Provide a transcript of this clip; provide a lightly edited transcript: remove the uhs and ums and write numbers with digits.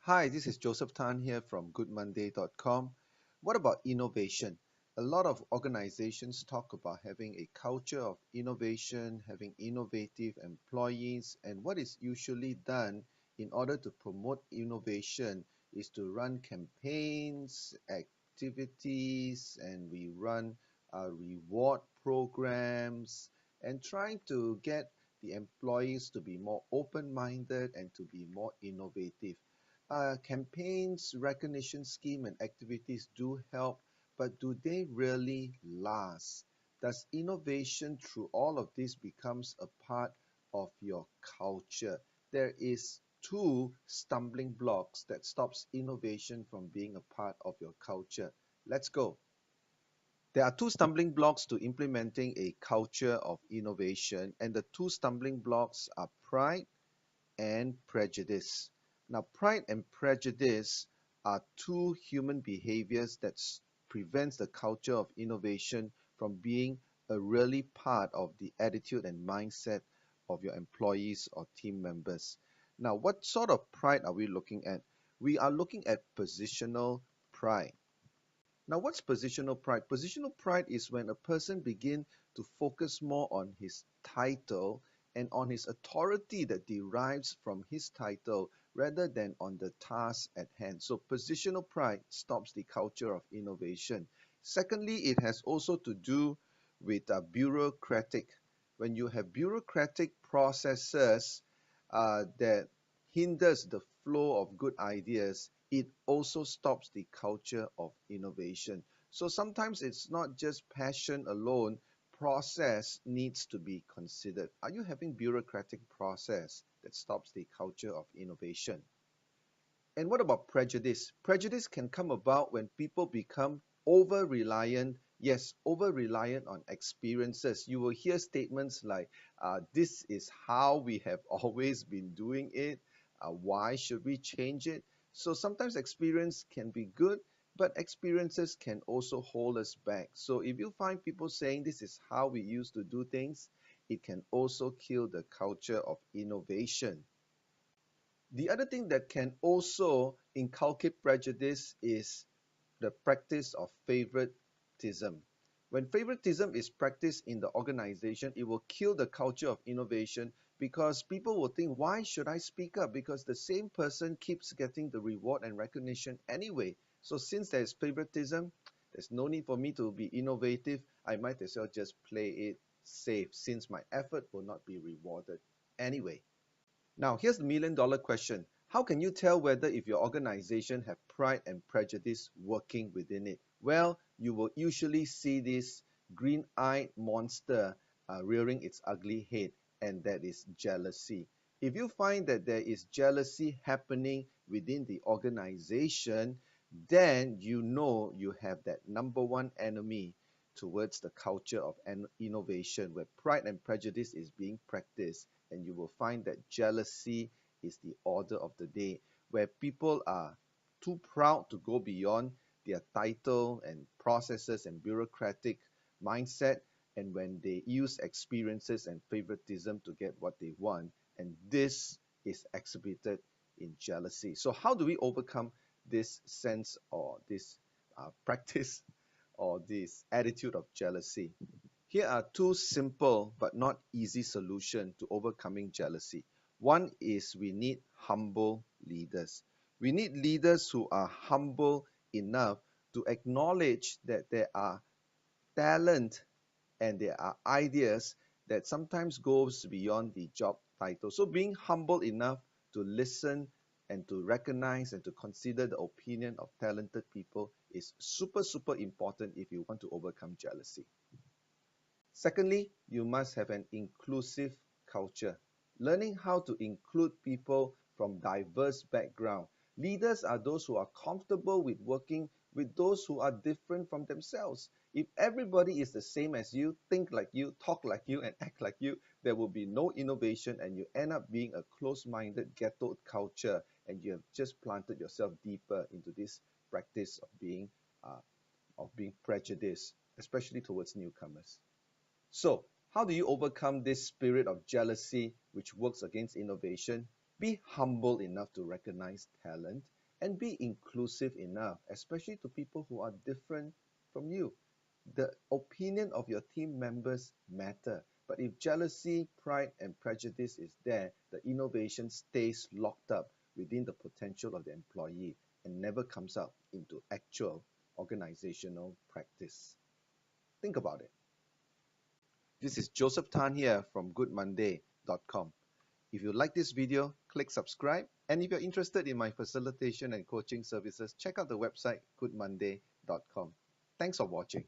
Hi, this is Joseph Tan here from goodmonday.com. What about innovation? A lot of organizations talk about having a culture of innovation, having innovative employees, and what is usually done in order to promote innovation is to run campaigns, activities, and we run reward programs and trying to get the employees to be more open-minded and to be more innovative. Campaigns, recognition scheme, and activities do help, but do they really last? Does innovation through all of this becomes a part of your culture? There is two stumbling blocks that stops innovation from being a part of your culture. Let's go. There are two stumbling blocks to implementing a culture of innovation, and the two stumbling blocks are pride and prejudice. Now, pride and prejudice are two human behaviors that prevents the culture of innovation from being a really part of the attitude and mindset of your employees or team members. Now, what sort of pride are we looking at? We are looking at positional pride. Now, what's positional pride? Positional pride is when a person begins to focus more on his title and on his authority that derives from his title rather than on the task at hand. So, positional pride stops the culture of innovation. Secondly, it has also to do with bureaucratic. When you have bureaucratic processes that hinders the flow of good ideas, it also stops the culture of innovation. So sometimes it's not just passion alone, process needs to be considered. Are you having bureaucratic process that stops the culture of innovation? And what about prejudice? Prejudice can come about when people become over reliant, yes, over reliant on experiences. You will hear statements like, this is how we have always been doing it. Why should we change it? So sometimes experience can be good, but experiences can also hold us back. So if you find people saying this is how we used to do things, it can also kill the culture of innovation. The other thing that can also inculcate prejudice is the practice of favoritism. When favoritism is practiced in the organization, it will kill the culture of innovation because people will think, why should I speak up? Because the same person keeps getting the reward and recognition anyway. So since there's favoritism, there's no need for me to be innovative. I might as well just play it safe since my effort will not be rewarded anyway. Now, here's the million-dollar question. How can you tell whether if your organization have pride and prejudice working within it? Well, you will usually see this green-eyed monster rearing its ugly head, and that is jealousy. If you find that there is jealousy happening within the organization, then you know you have that number one enemy towards the culture of innovation where pride and prejudice is being practiced, and you will find that jealousy is the order of the day, where people are too proud to go beyond their title and processes and bureaucratic mindset, and when they use experiences and favoritism to get what they want, and this is exhibited in jealousy. So how do we overcome this sense or this practice or this attitude of jealousy? Here are two simple but not easy solutions to overcoming jealousy. One is we need humble leaders. We need leaders who are humble enough to acknowledge that there are talent and there are ideas that sometimes goes beyond the job title. So being humble enough to listen and to recognize and to consider the opinion of talented people is super, super important if you want to overcome jealousy. Secondly, you must have an inclusive culture. Learning how to include people from diverse backgrounds. Leaders are those who are comfortable with working with those who are different from themselves. If everybody is the same as you, think like you, talk like you, and act like you, there will be no innovation and you end up being a close-minded ghetto culture, and you have just planted yourself deeper into this practice uh, of being prejudiced, especially towards newcomers. So, how do you overcome this spirit of jealousy which works against innovation? Be humble enough to recognize talent and be inclusive enough, especially to people who are different from you. The opinion of your team members matter, but if jealousy, pride, and prejudice is there, the innovation stays locked up within the potential of the employee and never comes out into actual organizational practice. Think about it. This is Joseph Tan here from goodmonday.com. If you like this video, click subscribe. And if you're interested in my facilitation and coaching services, check out the website goodmonday.com. Thanks for watching.